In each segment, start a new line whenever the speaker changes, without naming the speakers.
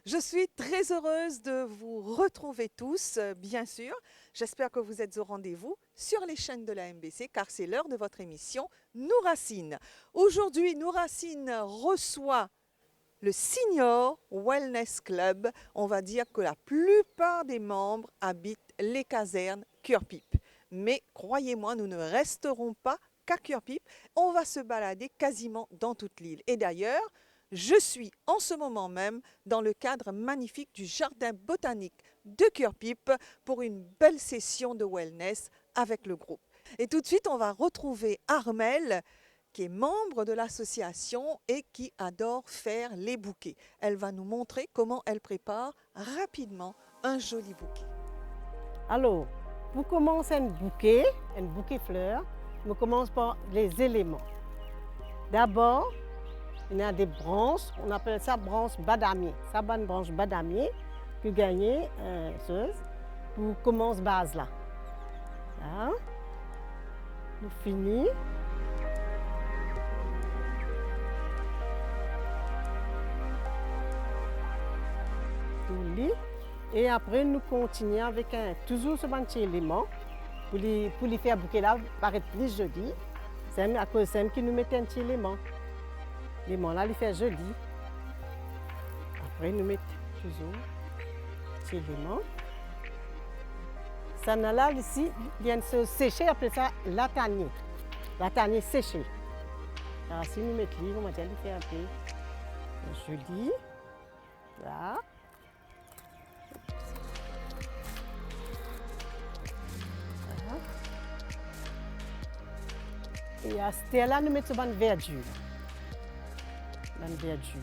Je suis très heureuse de vous retrouver tous, bien sûr. J'espère que vous êtes au rendez-vous sur les chaînes de la MBC car c'est l'heure de votre émission Nous Racine. Aujourd'hui, Nous Racine reçoit le Senior Wellness Club. On va dire que la plupart des membres habitent les casernes Cœur-Pipe. Mais croyez-moi, nous ne resterons pas qu'à Cœur-Pipe. On va se balader quasiment dans toute l'île. Et d'ailleurs, je suis en ce moment même dans le cadre magnifique du jardin botanique de Cœur-Pipe pour une belle session de wellness avec le groupe. Et tout de suite, on va retrouver Armelle, qui est membre de l'association et qui adore faire les bouquets. Elle va nous montrer comment elle prépare rapidement un joli bouquet.
Alors, pour commencer un bouquet fleurs, on commence par les éléments. D'abord, il y a des branches, on appelle ça branche badamier. Ça, c'est une branche badamier que gagner pour commencer base là. Là, nous finissons. Et après, nous continuons avec toujours ce petit élément pour les faire bouquet là paraître plus joli. C'est à cause de qui nous mettons un petit élément. L'élément là, il fait joli. Après, nous mettons toujours un petit élément. Ça là, ici, vient se sécher, après ça, la tanier. La tanier séchée. Alors, si nous mettons, on va dire, il fait un peu joli. Là. Et à ce là, nous mettons une verdure. Une verdure.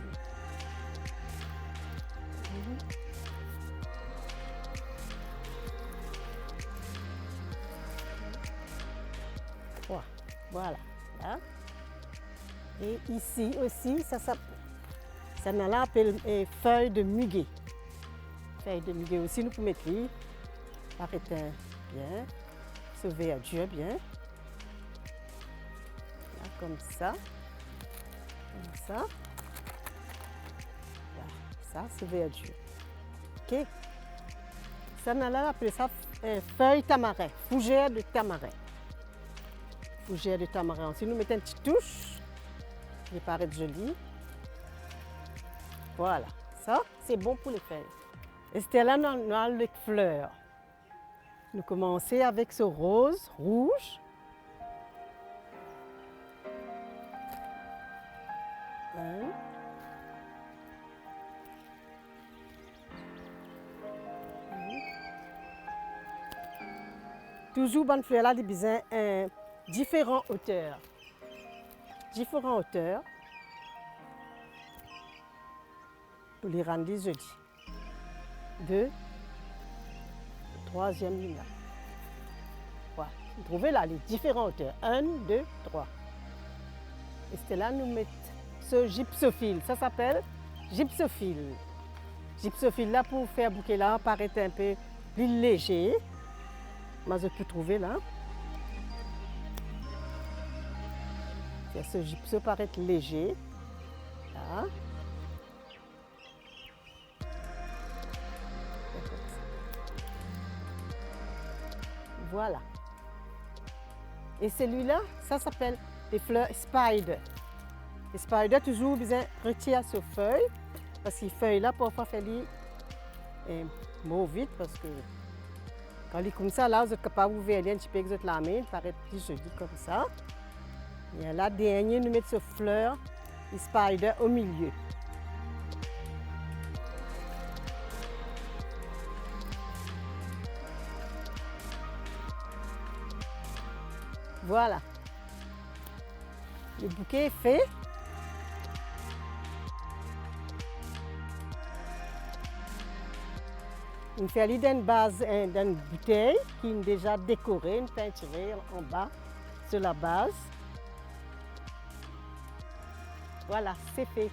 Voilà. Là. Et ici aussi, ça là appelle feuille de muguet. Feuille de muguet aussi, nous pouvons mettre paraît bien, ce verdure bien. Là, comme ça. Comme ça. Là, ça, c'est verdure. OK? Ça là appelle ça feuille tamarin, fougère de tamarin. Fougère de tamarin. Ensuite, nous mettons une petite touche. Il paraît joli. Voilà. Ça, c'est bon pour les feuilles. Et c'était là, nous avons les fleurs. Nous commençons avec ce rose rouge. Toujours, bonne fleur là, des besoins différentes hauteurs. Différentes hauteurs pour les rendre jolis. Deux, troisième ligne là. Voilà. Vous trouvez là les différentes hauteurs. 1, 2, 3. Et c'est là nous mettons ce gypsophile. Ça s'appelle gypsophile. Gypsophile là pour faire bouquet là paraît un peu plus léger. Mais je peux trouver là. Ce gypso paraît léger. Là. Voilà. Et celui-là, ça s'appelle les fleurs spider. Les spider, toujours besoin de retirer ces feuilles. Parce que les feuilles là, parfois, faire les vite parce que quand il est comme ça, là, vous êtes capable d'ouvrir un petit peu avec la main, il paraît plus joli comme ça. Et là, dernier, nous mettons ces fleurs, les spider au milieu. Voilà. Le bouquet est fait. On fait aller dans une base, dans une bouteille qui est déjà décorée, une peinture en bas sur la base. Voilà, c'est fait.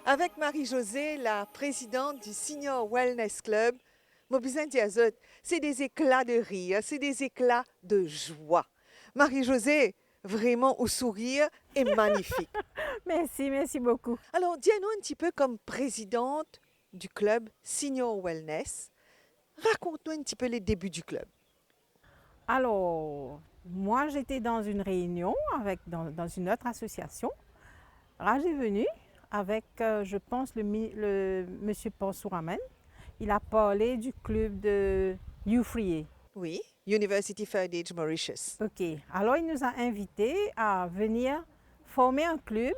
Avec Marie-Josée, la présidente du Senior Wellness Club, Mobizin Diazot, c'est des éclats de rire, c'est des éclats de joie. Marie-Josée, vraiment au sourire est magnifique.
Merci, merci beaucoup.
Alors, dis-nous un petit peu comme présidente du club Senior Wellness, raconte-nous un petit peu les débuts du club.
Alors, moi, j'étais dans une réunion dans une autre association. Raj est venu avec, je pense, le monsieur Pansouramen. Il a parlé du club de Youfrier.
Oui, University Heritage Mauritius.
OK. Alors, il nous a invités à venir former un club.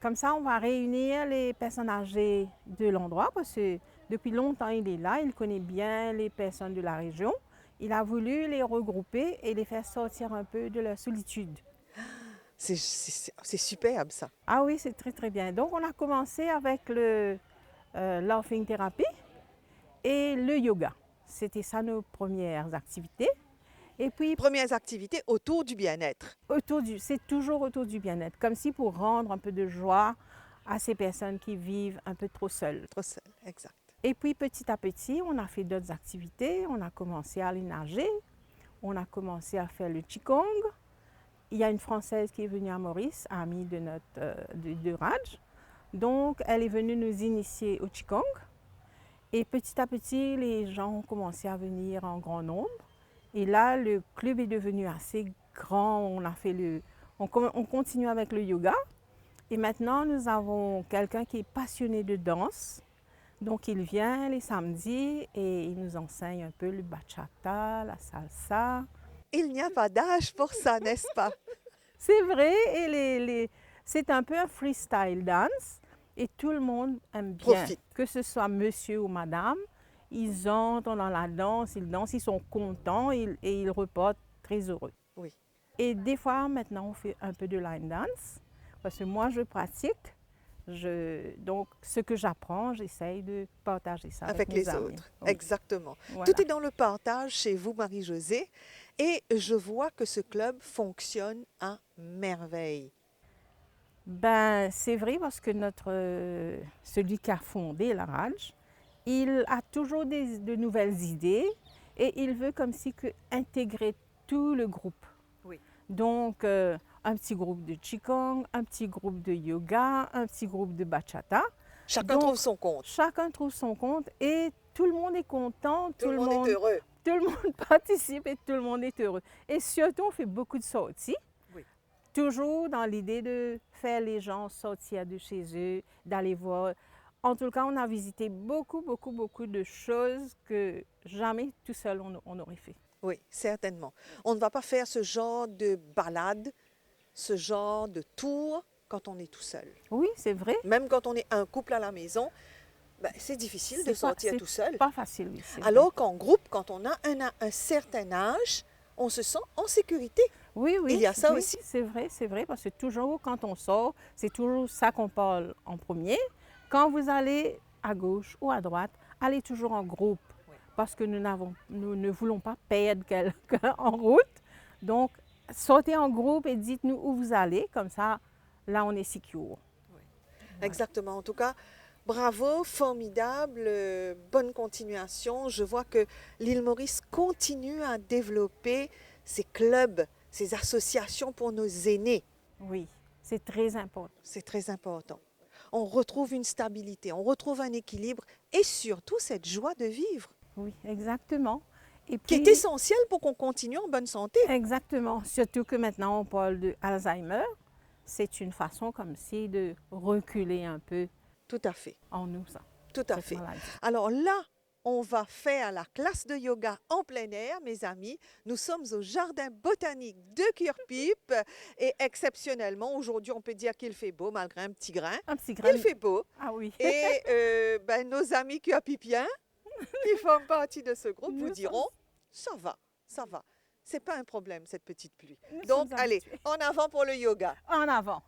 Comme ça, on va réunir les personnes âgées de l'endroit parce que depuis longtemps, il est là. Il connaît bien les personnes de la région. Il a voulu les regrouper et les faire sortir un peu de leur solitude.
C'est superbe ça.
Ah oui, c'est très très bien. Donc, on a commencé avec le laughing therapy et le yoga. C'était ça nos premières activités. Et puis,
Premières activités autour du bien-être.
c'est toujours autour du bien-être, comme si pour rendre un peu de joie à ces personnes qui vivent un peu trop seules.
Trop seul, exact.
Et puis petit à petit, on a fait d'autres activités. On a commencé à aller nager, on a commencé à faire le qigong. Il y a une Française qui est venue à Maurice, amie de Raj. Donc, elle est venue nous initier au qigong. Et petit à petit, les gens ont commencé à venir en grand nombre. Et là, le club est devenu assez grand. On continue avec le yoga. Et maintenant, nous avons quelqu'un qui est passionné de danse. Donc, il vient les samedis et il nous enseigne un peu le bachata, la salsa.
Il n'y a pas d'âge pour ça, n'est-ce pas?
C'est vrai, et c'est un peu un freestyle dance. Et tout le monde aime bien,
Profite.
que ce soit monsieur ou madame. Ils entrent dans la danse, ils dansent, ils sont contents et ils repartent très heureux.
Oui.
Et des fois, maintenant, on fait un peu de line dance, parce que moi, je pratique. Donc, ce que j'apprends, j'essaye de partager ça avec
Avec
mes
les
amis.
autres.
Oui,
Exactement.
voilà.
Tout est dans le partage chez vous, Marie-Josée. Et je vois que ce club fonctionne à merveille.
Ben, c'est vrai parce que celui qui a fondé la Raj, il a toujours de nouvelles idées et il veut comme si intégrer tout le groupe.
Oui.
Donc, un petit groupe de Qigong, un petit groupe de yoga, un petit groupe de bachata.
Chacun
Donc,
trouve son compte.
Chacun trouve son compte et tout le monde est content,
Tout le monde est heureux.
tout le monde participe et tout le monde est heureux. Et surtout, on fait beaucoup de sorties.
Oui.
Toujours dans l'idée de faire les gens sortir de chez eux, d'aller voir. En tout cas, on a visité beaucoup de choses que jamais tout seul on aurait fait.
Oui, certainement. On ne va pas faire ce genre de balade, ce genre de tour quand on est tout seul.
Oui, c'est vrai.
Même quand on est un couple à la maison, ben, c'est difficile de sortir tout seul.
C'est pas facile, oui.
Alors qu'en groupe, quand on a un certain âge, on se sent en sécurité.
Oui,
Il y a ça
oui,
aussi.
C'est vrai, parce que toujours quand on sort, c'est toujours ça qu'on parle en premier. Quand vous allez à gauche ou à droite, allez toujours en groupe,
Oui.
parce que nous ne voulons pas perdre quelqu'un en route. Donc, sortez en groupe et dites-nous où vous allez, comme ça, là, on est secure.
Exactement. En tout cas, bravo, formidable, bonne continuation. Je vois que l'île Maurice continue à développer ses clubs, ses associations pour nos aînés.
Oui, c'est très important.
C'est très important. On retrouve une stabilité, on retrouve un équilibre et surtout cette joie de vivre
Oui, exactement. Et
qui
puis,
est essentielle pour qu'on continue en bonne santé.
exactement. Surtout que maintenant, on parle de Alzheimer. C'est une façon comme si de reculer un peu
Tout à fait,
en nous, ça,
tout à
cette
fait.
maladie.
Alors là, on va faire la classe de yoga en plein air, mes amis. Nous sommes au jardin botanique de Curepipe et exceptionnellement, aujourd'hui, on peut dire qu'il fait beau malgré un petit grain.
Un petit grain.
Il fait beau.
Ah oui.
Et ben, nos amis Curepipiens qui font partie de ce groupe vous
Nous
diront, ça va, ça va. C'est pas un problème, cette petite pluie.
Nous
Donc,
sommes
allez,
habitués.
en avant pour le yoga.
En avant.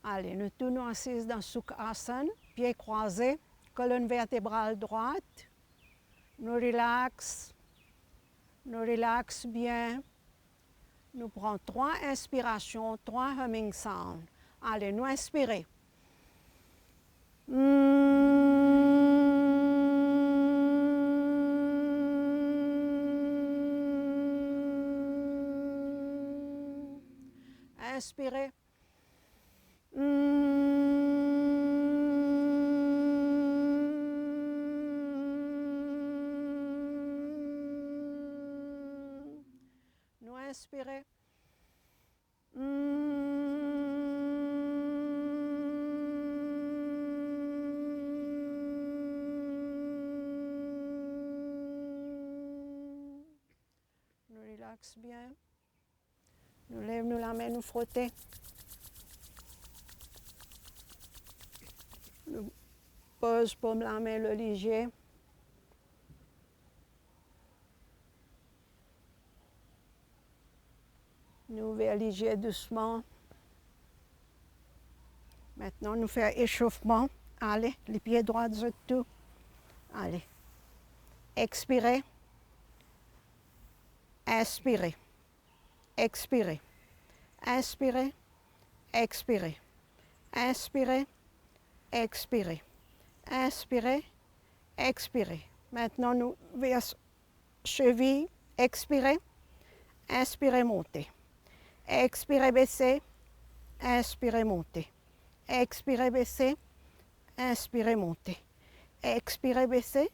Allez, nous tournons assises dans Sukhasana, pieds croisés, colonne vertébrale droite. Nous relax bien. Nous prenons 3 inspirations, 3 humming sounds. Allez, nous inspirez. Inspirez. Nous inspirez. Nous relaxe bien. Nous lève, nous la main, nous frotter. Nous pose paume la main le léger. Nous ouvrir léger doucement. Maintenant, nous faire échauffement. Allez, les pieds droits de tout. Allez. Expirez. Inspirez. Expirez. Inspirez. Expirez. Inspirez. Expirez. Inspirez. Expirez. Maintenant, nous vers cheville. Expirez. Inspirez, montez. Expirez, baissez. Inspirez, montez. Expirez, baissez. Inspirez, montez. Expirez, baissez.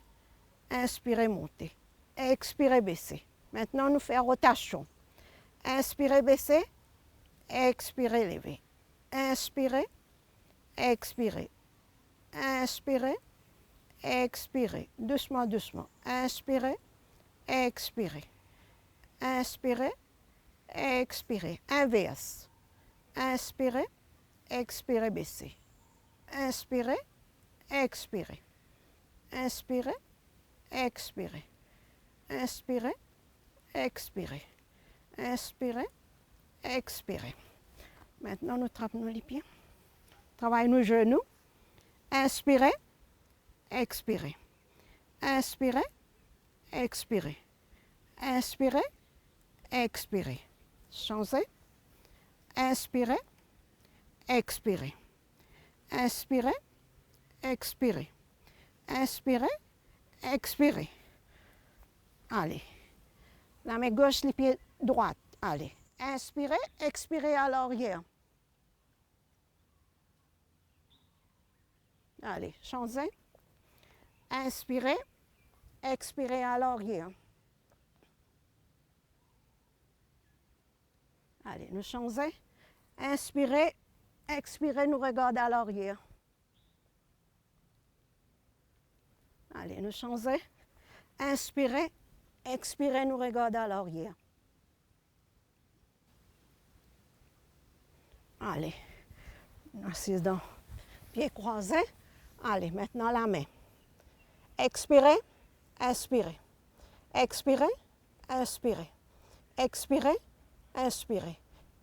Inspirez, montez. Expirez, baissez. Maintenant, nous faisons rotation. Inspirez, baissez. Expirez, levez. Inspirez. Expirez. Inspirez. Expirez. Doucement, doucement. Inspirez. Expirez. Inspirez. Expirez. Inverse. Inspirez. Expirez, baissez. Inspirez. Expirez. Inspirez. Expirez. Inspirez. Expirez. Inspirez. Expirez. Maintenant, nous trappons les pieds. Travaillons nos genoux. Inspirez. Expirez. Inspirez. Expirez. Inspirez. Expirez. Changez. Inspirez. Expirez. Inspirez. Expirez. Inspirez. Expirez. Allez. La main gauche, les pieds droits. Allez. Inspirez. Expirez à l'arrière. Allez. Changez. Inspirez. Expirez à l'arrière. Allez, nous changeons. Inspirez, expirez, nous regardons à l'arrière. Allez, nous changeons. Inspirez, expirez, nous regardons à l'arrière. Allez, nous assise dans pieds croisés. Allez, maintenant la main. Expirez, inspirez. Expirez, inspirez. Expirez, inspirez.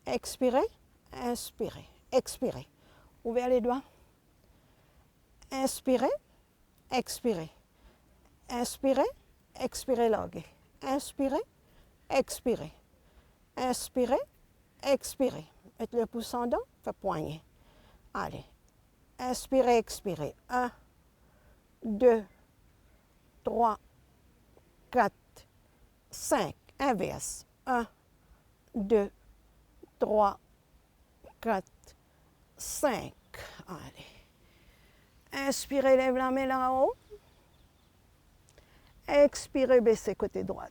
Expirez, inspirez. Expirez. Ouvrez les doigts. Inspirez, expirez. Inspirez, expirez larguez. Inspirez, expirez. Inspirez, expirez. Mettez le pouce en dedans, fait poignet. Allez. Inspirez, expirez. 1, 2, 3, 4, 5. Inverse. 1, 2, 3, 4, 5. Allez. Inspirez, lève la main là-haut. Expirez, baissez côté droit.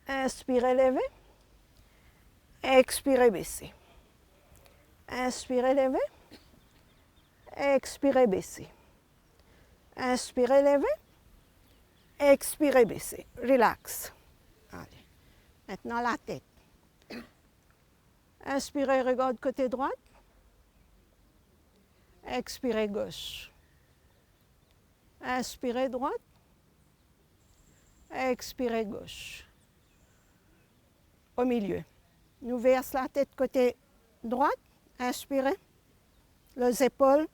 Inspirez, levez. Expirez, baissez. Inspirez, levez. Expirez, baissez. Inspirez, levez. Expirez, baissez. Relax. Allez. Maintenant la tête. Inspirez, regarde côté droit. Expirez, gauche. Inspirez, droite. Expirez, gauche. Au milieu. Nous verse la tête côté droite. Inspirez. Les épaules.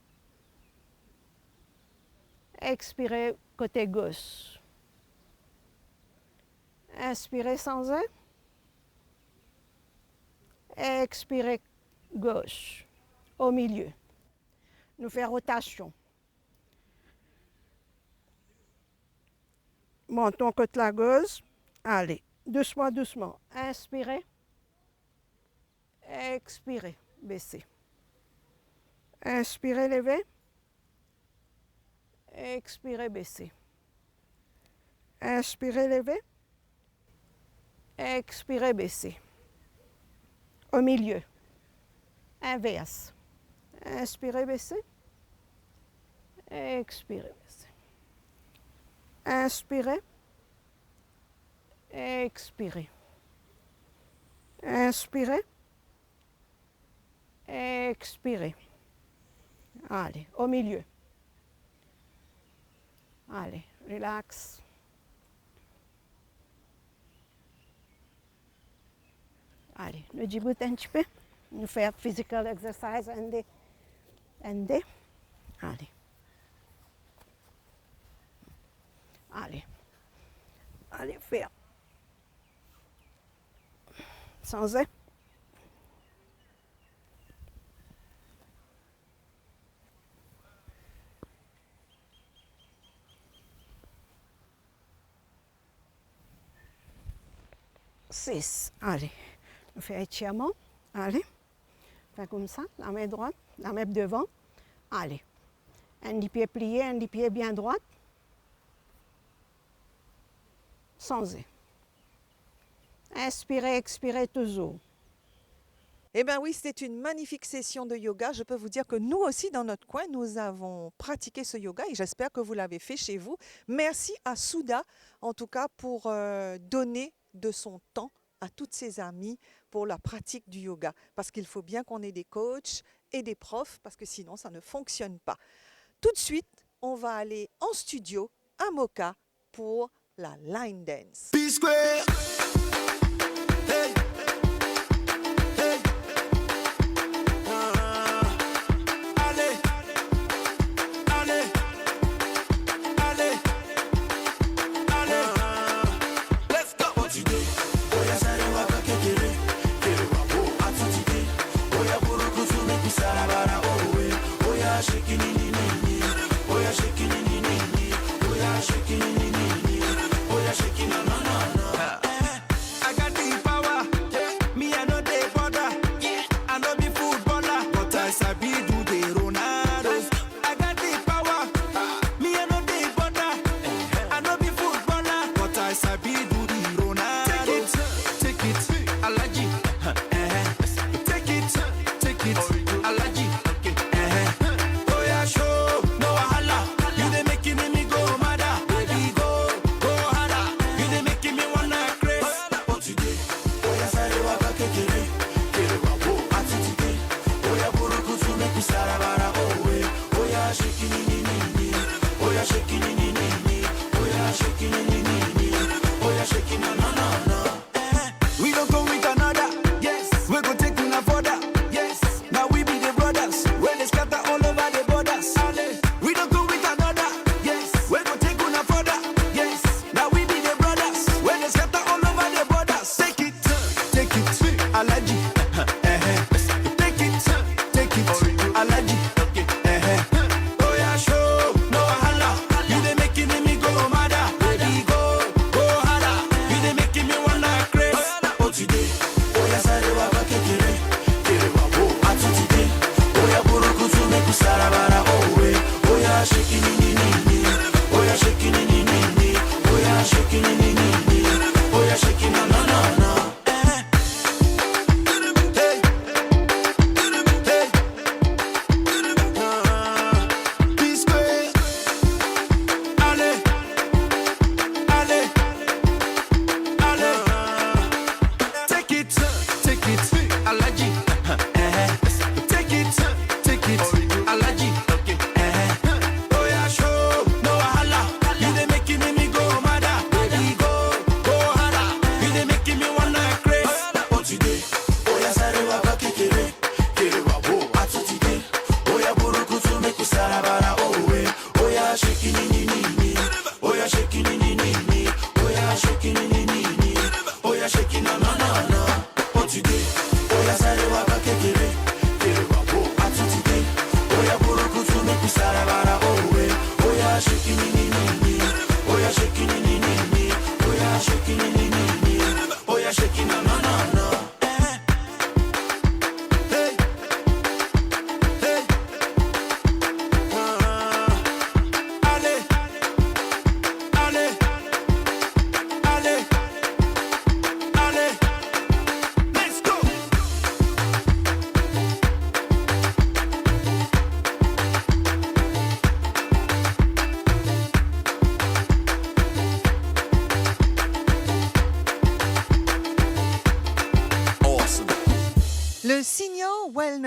Expirez côté gauche. Inspirez sans air. Expirez gauche. Au milieu. nous faisons rotation. Montons côté la gauche. Allez, doucement, doucement. Inspirez. Expirez. Baissez. Inspirez, levez. Expirez, baissez. Inspirez, levez. Expirez, baissez. Au milieu. Inverse. Inspirez, baissez. Expirez, baissez. Inspirez. Expirez. Inspirez. Expirez. Allez, au milieu. Allez, relax. Allez, le djibout un petit peu. Nous faisons physical exercise and day. Allez. Allez. Allez, faire. Sans eux. Six. Allez. On fait étirement. Allez. Fait comme ça. La main droite. La main devant. Allez. Un des pieds plié, un des pieds bien droit. Sans eux. Inspirez, expirez toujours.
Eh bien oui, c'était une magnifique session de yoga. Je peux vous dire que nous aussi, dans notre coin, nous avons pratiqué ce yoga et j'espère que vous l'avez fait chez vous. Merci à Souda, en tout cas, pour donner de son temps à toutes ses amies pour la pratique du yoga. Parce qu'il faut bien qu'on ait des coachs et des profs, parce que sinon, ça ne fonctionne pas. Tout de suite, on va aller en studio à Moka pour la line dance.
P-Square. Hey. Hey. Allez. Allez. Allez. Allez. Let's go. What you do? Oya sare waka kekere. Kere wabo atutide. Oya buruku tumi kusarabara owe. Oya shake ni ni ni. Oya shake ni ni ni. Oya shake ni ni ni. Oya shake na na na na. I got the power. Me I know the border. I know be footballer, but I sabi do the Ronaldos. I got the power. Me I know the border. I know be footballer, but I sabi do the Ronaldos. Take it, Alaji. Take it, Alaji. Oh yeah, show no wahala. You dey making me go mad. Baby go harder. You dey making me wanna craze. What you do? Oh yeah, sare waka kekere. Kere wabo atitide. Oh yeah, buruku tumi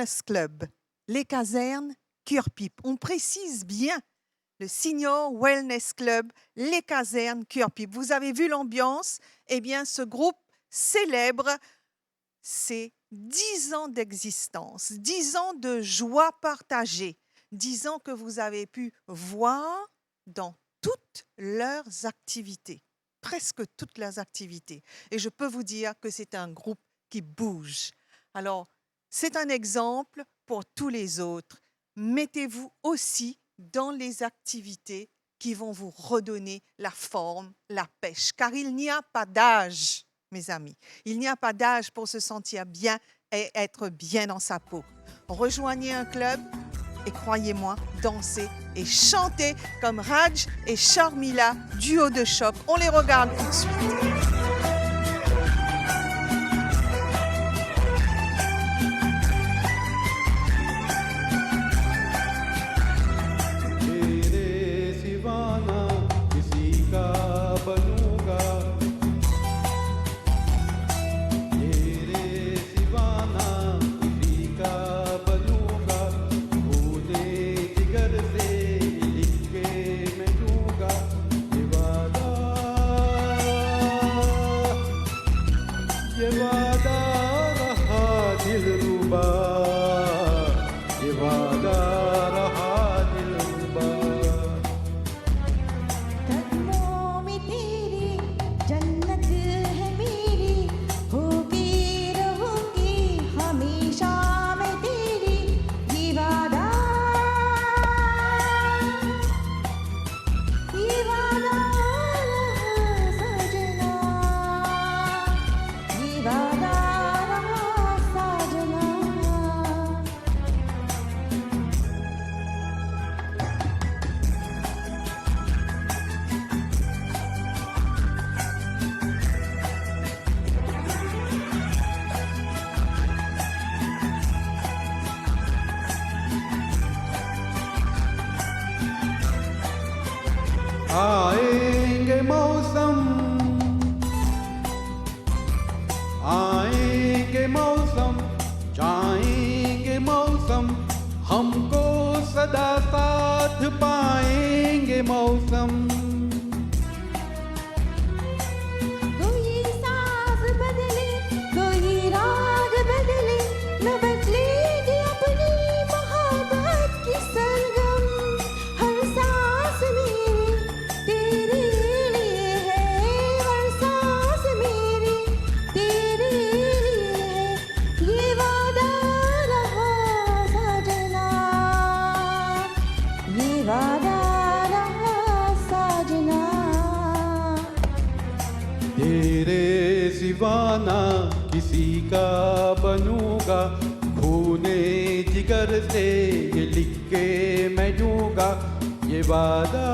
Wellness Club, les casernes Cure-Pipe. On précise bien le Senior Wellness Club, les casernes Cure-Pipe. Vous avez vu l'ambiance? Eh bien, ce groupe célèbre ses 10 ans d'existence, 10 ans de joie partagée, 10 ans que vous avez pu voir dans toutes leurs activités, presque toutes leurs activités. Et je peux vous dire que c'est un groupe qui bouge. Alors, c'est un exemple pour tous les autres. Mettez-vous aussi dans les activités qui vont vous redonner la forme, la pêche, car il n'y a pas d'âge, mes amis. Il n'y a pas d'âge pour se sentir bien et être bien dans sa peau. Rejoignez un club et croyez-moi, dansez et chantez comme Raj et Sharmila, duo de choc. On les regarde tout de suite.
आएंगे मौसम जाएंगे मौसम हमको सदा साथ पाएंगे मौसम
कोई साज बदले कोई राग बदले न बदलेगी अपनी मोहब्बत की सरगम हर सांस मेरी तेरे लिए है हर सांस मेरी तेरे लिए है ये वादा रहा साजना ये वादा रहा साजना
तेरे सिवाना किसी का बनूंगा खूने जिगर से ये लिख के मैं दूंगा ये वादा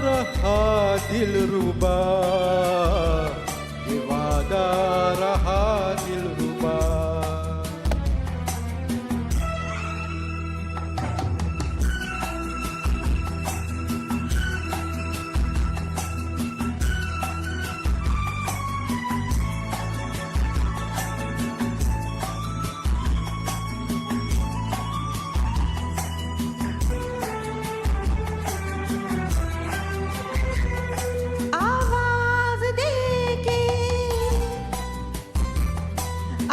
रहा दिलरुबा ये वादा रहा दिलरुबा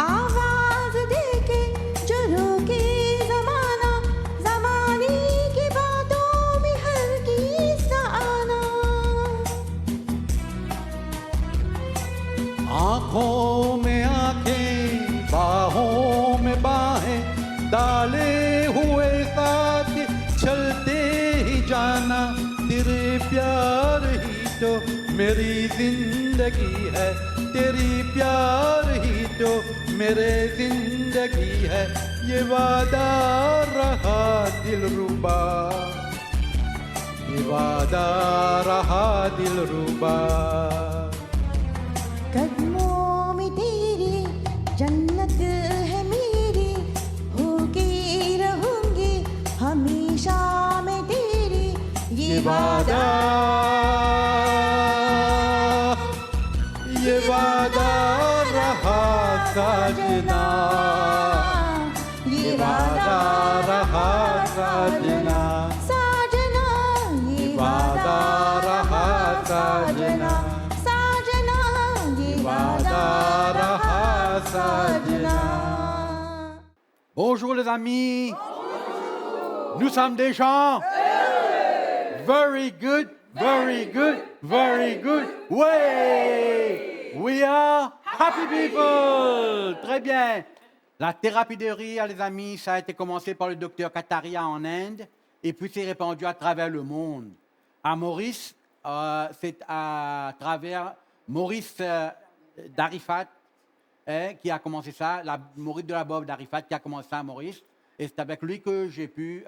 आवाज देके जो रोके जमाना जमाने की बातों में हर किस ना आना
आँखों में आँखें बाहों में बाहें डाले हुए साथ चलते ही जाना तेरे प्यार ही तो मेरी जिंदगी है तेरी प्यार ही तो मेरे जिंदगी है ये वादा रहा दिलरुबा ये वादा रहा दिलरुबा
कदमों में तेरी जन्नत है मेरी होके रहूंगी हमेशा मैं तेरी ये वादा
ये वादा साजना ये वादा रहा साजना
साजना ये
वादा रहा साजना
साजना ये
वादा रहा साजना. Bonjour les amis. Nous sommes des gens. Very good, very good, very good. Ouais. We are happy people. Très bien. La thérapie de rire, les amis, ça a été commencé par le docteur Kataria en Inde et puis c'est répandu à travers le monde. À Maurice, c'est à travers Maurice d'Arifat qui a commencé ça, Maurice de la Bob d'Arifat qui a commencé ça à Maurice. Et c'est avec lui que j'ai pu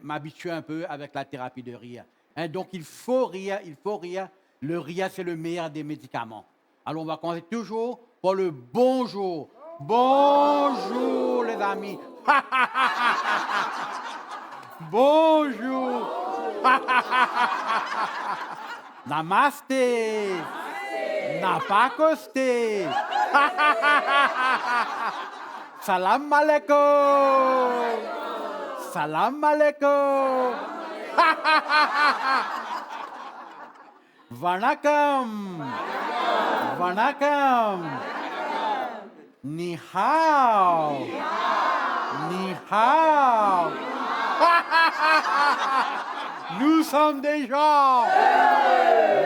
m'habituer un peu avec la thérapie de rire. Hein, donc il faut rire, il faut rire. Le rire, c'est le meilleur des médicaments. Alors on va commencer toujours par le bonjour. Bonjour les amis. Bonjour. Namasté. Napakosté. Salam alaikum. Salam alaikum. Vanakkam. Vanakkam. Ni hao. Ni hao. Nous sommes des gens.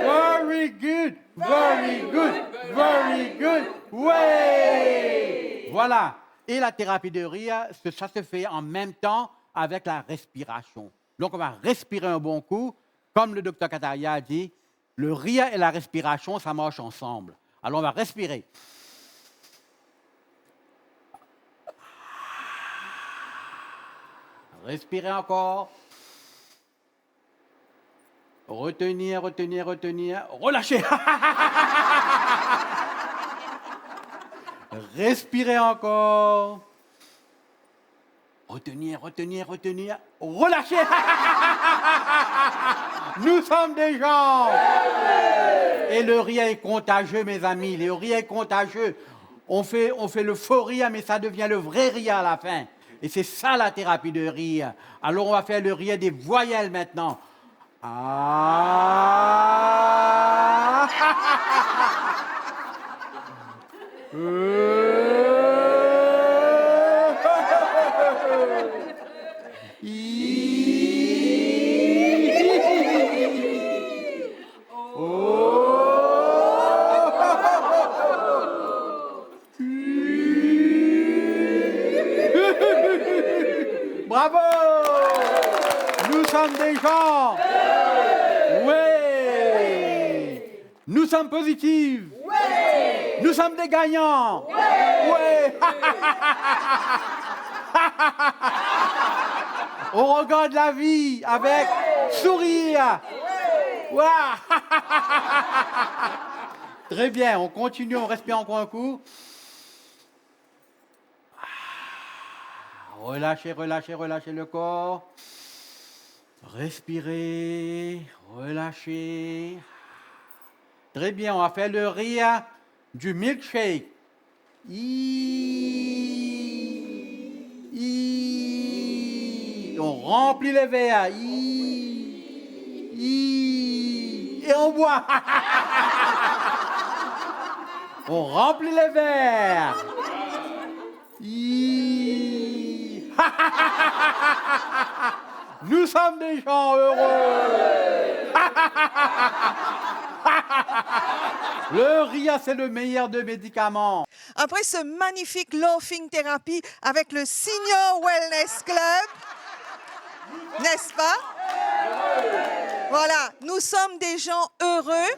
Very good. Very good. Very good. Ouais. Voilà. Et la thérapie de rire, ça se fait en même temps avec la respiration. Donc, on va respirer un bon coup. Comme le docteur Kataria a dit, le rire et la respiration, ça marche ensemble. Alors, on va respirer. Respirez encore. Retenir, retenir, retenir. Relâchez. Respirez encore. Retenir, retenir, retenir. Relâchez. Nous sommes des gens. Et le rire est contagieux, mes amis. Le rire est contagieux. On fait le faux rire, mais ça devient le vrai rire à la fin. Et c'est ça la thérapie de rire. Alors on va faire le rire des voyelles maintenant. Ah. Bravo! Nous sommes des gens. Oui. Nous sommes positifs. Oui. Nous sommes des gagnants. Oui. On regarde la vie avec sourire. Voilà. Très bien, on continue, on respire encore un coup. Relâchez, relâchez, relâchez le corps. Respirez, relâchez. Très bien, on va faire le rire du milkshake. On remplit les verres. Et on boit. On remplit les verres. Nous sommes des gens heureux. Le rire, c'est le meilleur des médicaments.
Après ce magnifique laughing therapy avec le Senior Wellness Club, n'est-ce pas? Voilà, nous sommes des gens heureux.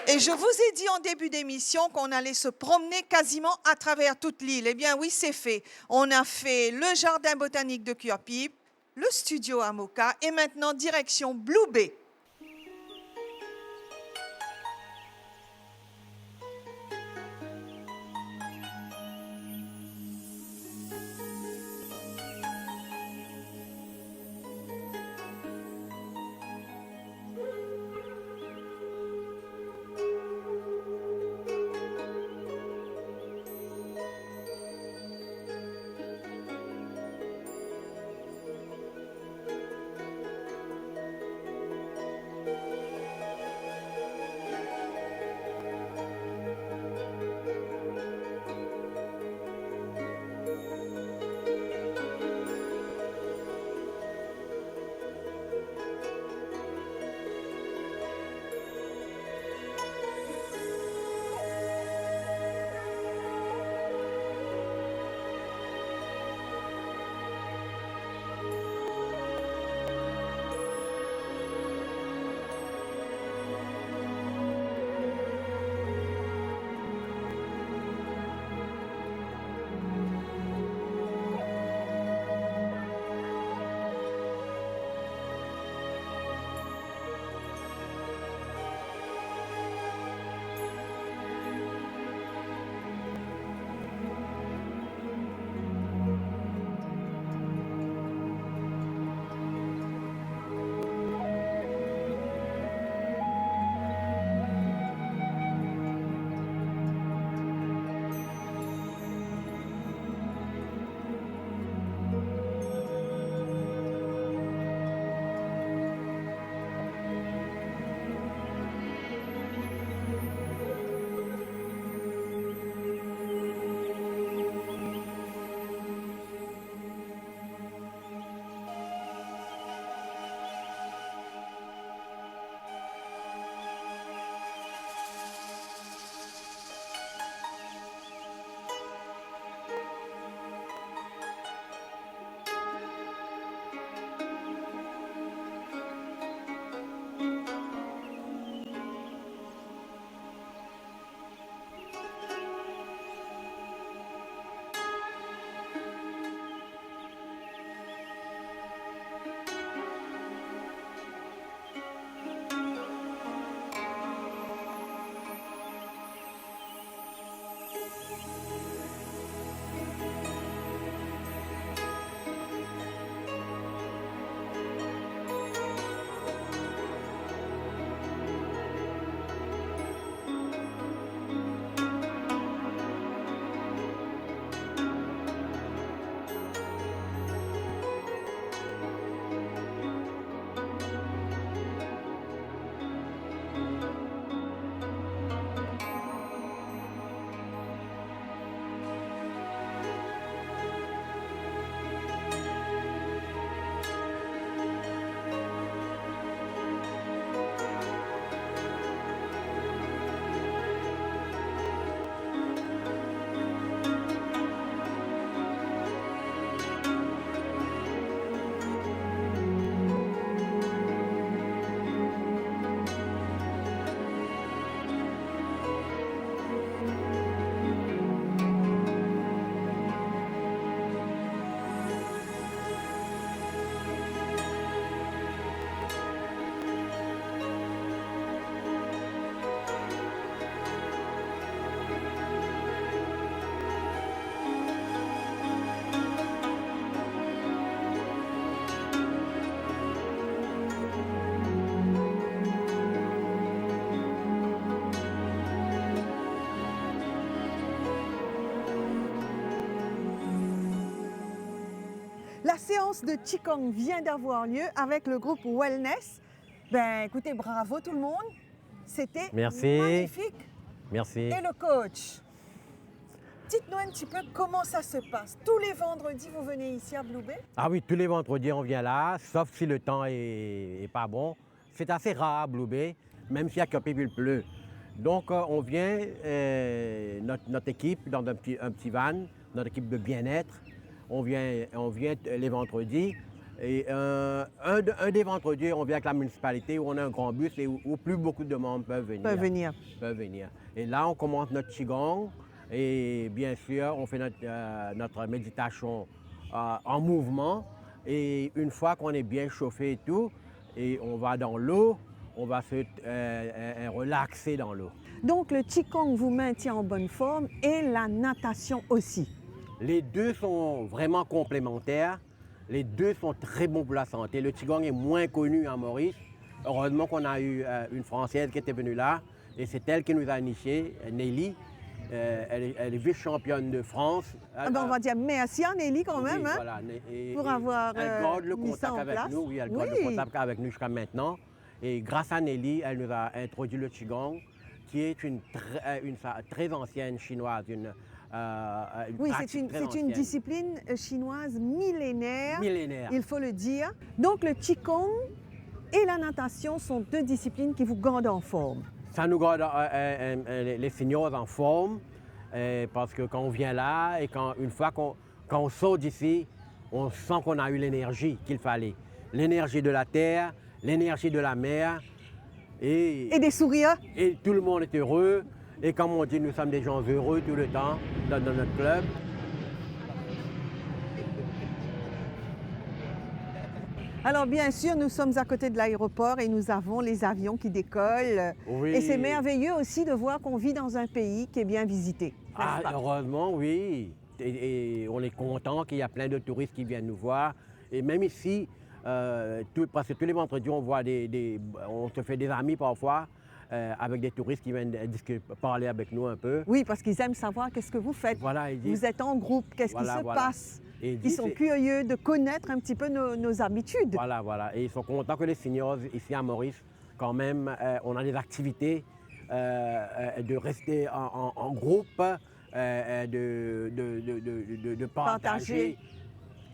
Et je vous ai dit en début d'émission qu'on allait se promener quasiment à travers toute l'île. Eh bien oui, c'est fait. On a fait le jardin botanique de Curepipe, le studio à Moka et maintenant direction Blue Bay. La séance de Qigong vient d'avoir lieu avec le groupe Wellness. Ben, écoutez, bravo tout le monde. C'était
Merci.
magnifique.
Merci.
Et le coach, dites-nous un petit peu comment ça se passe. Tous les vendredis, vous venez ici à Blue Bay?
Ah oui, tous les vendredis, on vient là, sauf si le temps est pas bon. C'est assez rare à Blue Bay, même s'il y a qu'un peu, il pleut. Donc, on vient, notre équipe, dans un petit van, notre équipe de bien-être. On vient les vendredis. Et un des vendredis, on vient avec la municipalité où on a un grand bus et où plus beaucoup de monde peuvent venir. Et là, on commence notre Qigong. Et bien sûr, on fait notre méditation en mouvement. Et une fois qu'on est bien chauffé et tout, et on va dans l'eau, on va se relaxer dans l'eau.
Donc le Qigong vous maintient en bonne forme et la natation aussi.
Les deux sont vraiment complémentaires. Les deux sont très bons pour la santé. Le Qigong est moins connu en Maurice. Heureusement qu'on a eu une Française qui était venue là. Et c'est elle qui nous a initiés, Nelly. Elle est vice-championne de France.
On va dire merci à Nelly quand même,
oui,
hein,
voilà.
pour avoir
elle garde le
mis ça
contact
en
avec
place.
nous. Oui, elle garde le contact avec nous jusqu'à maintenant. Et grâce à Nelly, elle nous a introduit le Qigong, qui est une très ancienne chinoise.
Oui, c'est une discipline chinoise millénaire, il faut le dire. Donc le Qigong et la natation sont deux disciplines qui vous gardent en forme.
Ça nous garde les seniors en forme, parce que quand on vient là et une fois quand on sort d'ici, on sent qu'on a eu l'énergie qu'il fallait. L'énergie de la terre, l'énergie de la mer.
Et des sourires.
Et tout le monde est heureux. Et comme on dit, nous sommes des gens heureux tout le temps dans notre club.
Alors bien sûr, nous sommes à côté de l'aéroport et nous avons les avions qui décollent.
Oui.
Et c'est merveilleux aussi de voir qu'on vit dans un pays qui est bien visité.
Ah, heureusement, oui. Et on est content qu'il y a plein de touristes qui viennent nous voir. Et même ici, parce que tous les vendredis, on se fait des amis parfois avec des touristes qui viennent parler avec nous un peu.
Oui, parce qu'ils aiment savoir qu'est-ce que vous faites.
Voilà,
vous êtes en groupe, qu'est-ce qui se passe. Ils sont curieux de connaître un petit peu nos habitudes.
Voilà. Et ils sont contents que les seniors ici à Maurice, quand même, on a des activités de rester en groupe, de partager.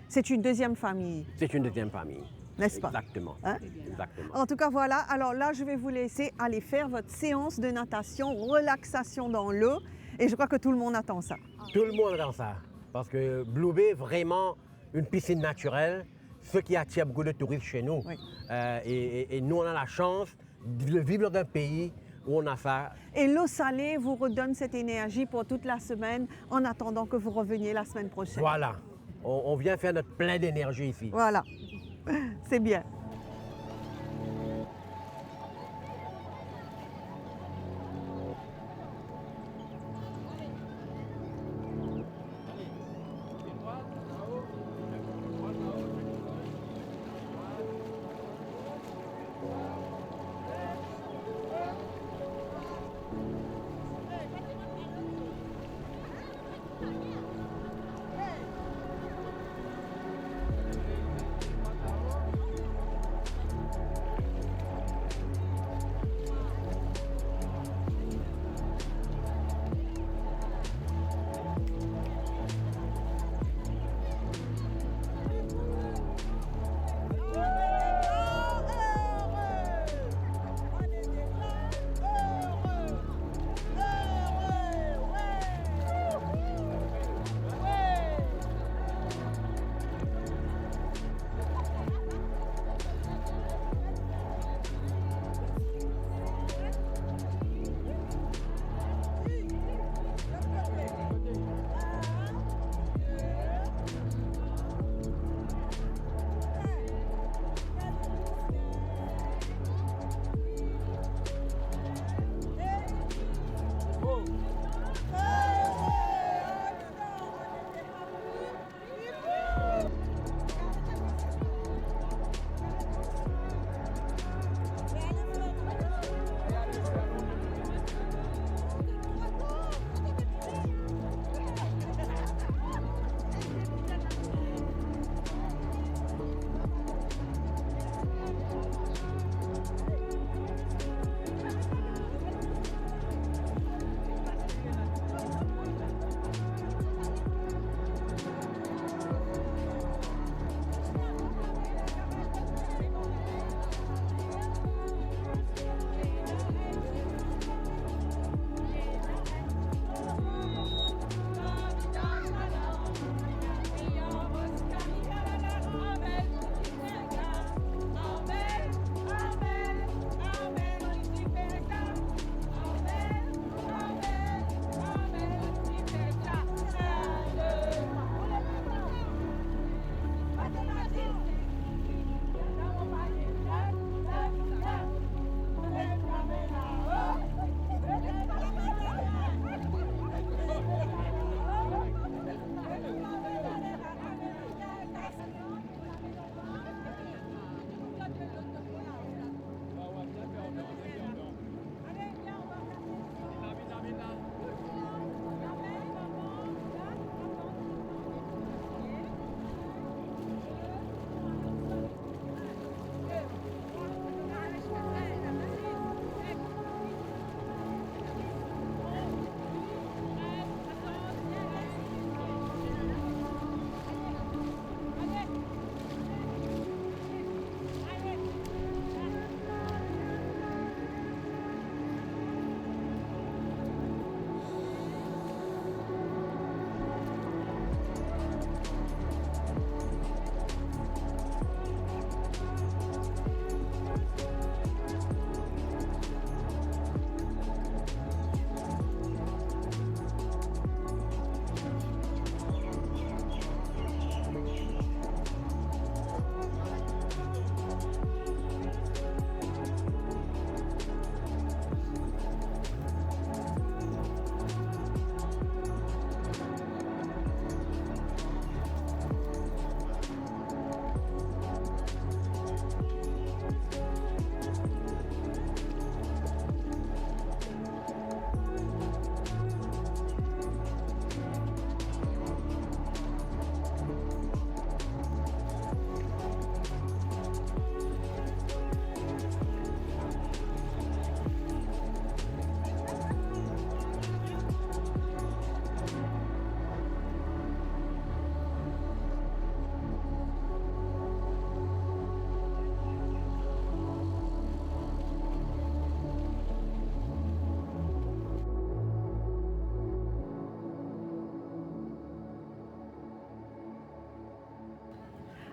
C'est une deuxième famille.
C'est une deuxième famille.
N'est-ce pas?
Exactement.
Hein?
Exactement.
En tout cas, voilà. Alors là, je vais vous laisser aller faire votre séance de natation, relaxation dans l'eau. Et je crois que tout le monde attend ça.
Tout le monde attend ça. Parce que Blue Bay est vraiment une piscine naturelle, ce qui attire beaucoup de touristes chez nous.
Oui.
Et nous, on a la chance de vivre dans un pays où on a ça.
Et l'eau salée vous redonne cette énergie pour toute la semaine en attendant que vous reveniez la semaine prochaine.
Voilà. On vient faire notre plein d'énergie ici.
Voilà. C'est bien.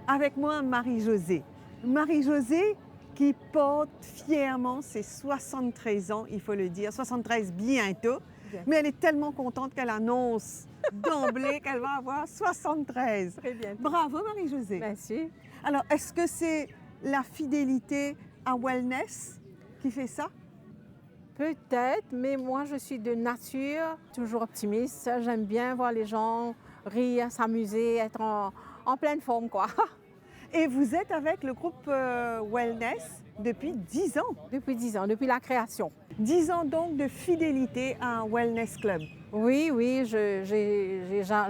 avec moi Marie-Josée. Marie-Josée qui porte fièrement ses 73 ans, il faut le dire, 73 bientôt.
Bien.
Mais elle est tellement contente qu'elle annonce d'emblée qu'elle va avoir 73.
Très bien.
Bravo Marie-Josée.
Merci.
Alors, est-ce que c'est la fidélité à Wellness qui fait ça?
Peut-être, mais moi je suis de nature toujours optimiste. J'aime bien voir les gens rire, s'amuser, être en pleine forme, quoi.
Et vous êtes avec le groupe Wellness depuis 10 ans.
Depuis 10 ans, depuis la création.
10 ans donc de fidélité à un Wellness Club.
Oui, oui, je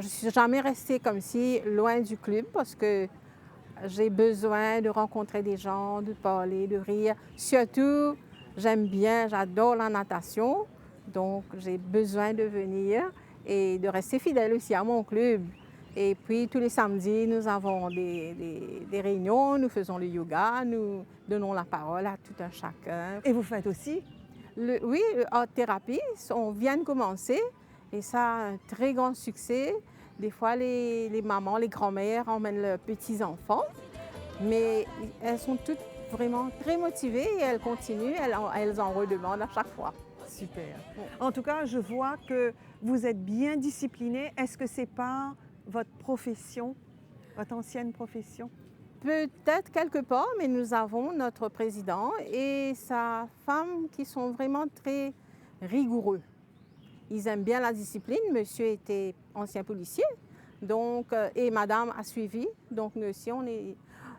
suis jamais restée comme si loin du club parce que j'ai besoin de rencontrer des gens, de parler, de rire. Surtout, j'adore la natation, donc j'ai besoin de venir et de rester fidèle aussi à mon club. Et puis tous les samedis, nous avons des réunions, nous faisons le yoga, nous donnons la parole à tout un chacun.
Et vous faites aussi?
Oui, art thérapie, on vient de commencer et ça a un très grand succès. Des fois, les mamans, les grands-mères emmènent leurs petits-enfants, mais elles sont toutes vraiment très motivées et elles continuent, elles en redemandent à chaque fois.
Super. En tout cas, je vois que vous êtes bien discipliné. Est-ce que c'est pas votre profession, votre ancienne profession?
Peut-être quelque part, mais nous avons notre président et sa femme qui sont vraiment très rigoureux. Ils aiment bien la discipline. Monsieur était ancien policier, donc, et madame a suivi. Donc nous aussi,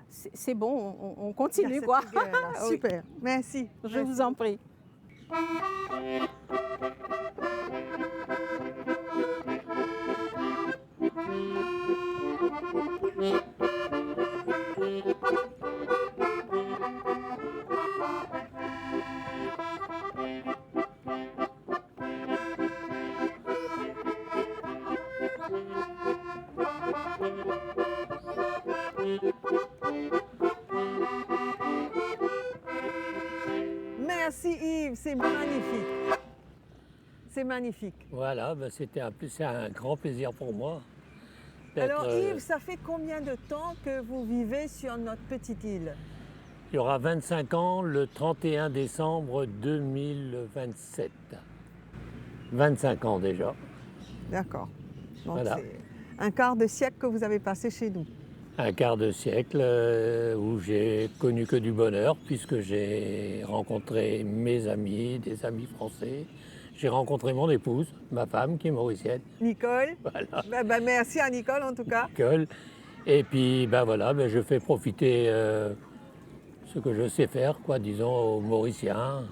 c'est bon, on continue, quoi. Oui.
Super, merci.
Je vous en prie.
Merci Yves, c'est magnifique. C'est magnifique.
Voilà, ben c'est un grand plaisir pour moi. d'être,
Alors Yves, ça fait combien de temps que vous vivez sur notre petite île?
Il y aura 25 ans le 31 décembre 2027. 25 ans déjà.
D'accord. Donc
Voilà.
c'est un quart de siècle que vous avez passé chez nous.
Un quart de siècle où j'ai connu que du bonheur puisque j'ai rencontré mes amis, des amis français. J'ai rencontré mon épouse, ma femme qui est mauricienne.
Nicole,
Voilà.
merci à Nicole en tout cas.
Nicole. Et puis voilà, je fais profiter ce que je sais faire, quoi, disons, aux Mauriciens.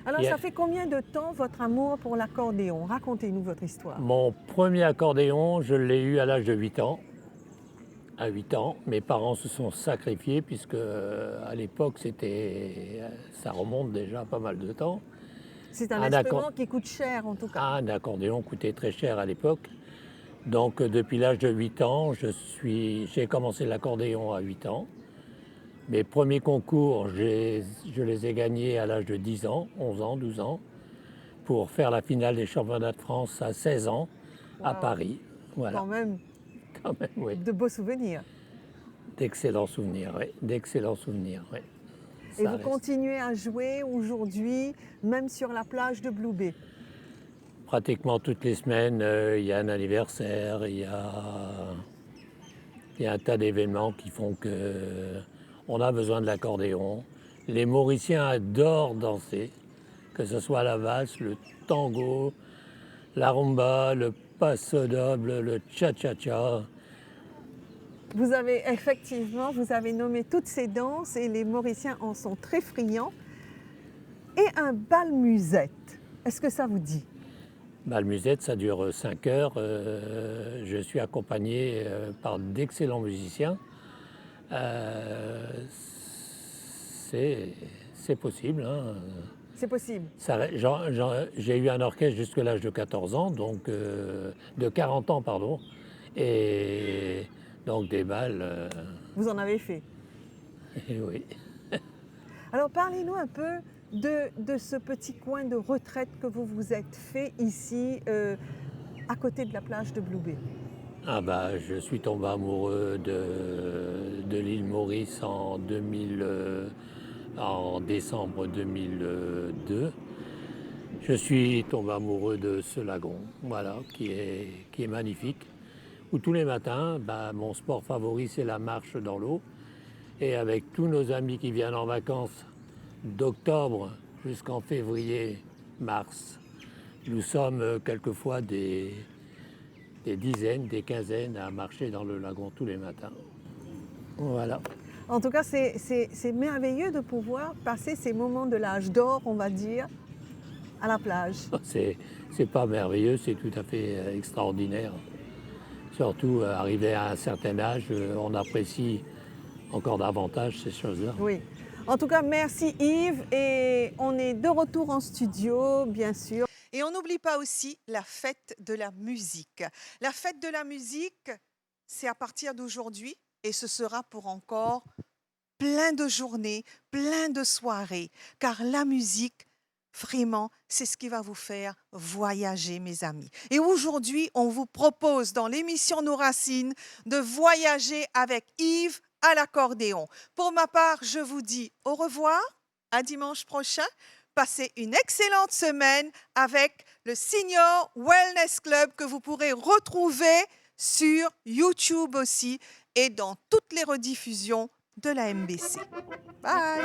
Alors
Et-
ça fait combien de temps votre amour pour l'accordéon? Racontez-nous votre histoire.
Mon premier accordéon, je l'ai eu à l'âge de 8 ans. À 8 ans, mes parents se sont sacrifiés puisque à l'époque, ça remonte déjà pas mal de temps.
C'est un
Un
instrument
accord-
qui coûte cher en tout cas.
Un accordéon coûtait très cher à l'époque. Donc depuis l'âge de 8 ans, j'ai commencé l'accordéon à 8 ans. Mes premiers concours, je les ai gagnés à l'âge de 10 ans, 11 ans, 12 ans, pour faire la finale des championnats de France à 16 ans à
Wow.
Paris. Voilà,
Quand même,
quand même, oui.
de beaux souvenirs.
D'excellents souvenirs, oui. D'excellents souvenirs, oui.
Et
Ça
vous
reste.
continuez à jouer aujourd'hui, même sur la plage de Blue Bay.
Pratiquement toutes les semaines, il y a un anniversaire, il y a un tas d'événements qui font qu'on a besoin de l'accordéon. Les Mauriciens adorent danser, que ce soit la valse, le tango, la rumba, le paso doble, le cha-cha-cha.
Vous avez nommé toutes ces danses et les Mauriciens en sont très friands. Et un bal musette, est-ce que ça vous dit?
Le musette, ça dure 5 heures. Je suis accompagné par d'excellents musiciens. C'est possible. Hein.
C'est possible.
J'ai eu un orchestre jusqu'à l'âge de 14 ans, donc de 40 ans, pardon. Et donc des balles.
Vous en avez fait.
Oui.
Alors parlez-nous un peu de ce petit coin de retraite que vous vous êtes fait ici, à côté de la plage de Blue Bay.
Ah bah, je suis tombé amoureux de l'île Maurice en décembre 2002. Je suis tombé amoureux de ce lagon, voilà, qui est magnifique. Où tous les matins, bah, mon sport favori, c'est la marche dans l'eau. Et avec tous nos amis qui viennent en vacances d'octobre jusqu'en février, mars, nous sommes quelquefois des dizaines, des quinzaines à marcher dans le lagon tous les matins. Voilà.
En tout cas, c'est merveilleux de pouvoir passer ces moments de l'âge d'or, on va dire, à la plage.
C'est pas merveilleux, c'est tout à fait extraordinaire. Surtout, arrivé à un certain âge, on apprécie encore davantage ces choses-là.
Oui. En tout cas, merci Yves. Et on est de retour en studio, bien sûr.
Et on n'oublie pas aussi la fête de la musique. La fête de la musique, c'est à partir d'aujourd'hui et ce sera pour encore plein de journées, plein de soirées. Car la musique, vraiment, c'est ce qui va vous faire voyager, mes amis. Et aujourd'hui, on vous propose dans l'émission Nos Racines de voyager avec Yves à l'accordéon. Pour ma part, je vous dis au revoir, à dimanche prochain. Passez une excellente semaine avec le Senior Wellness Club que vous pourrez retrouver sur YouTube aussi et dans toutes les rediffusions de la MBC. Bye!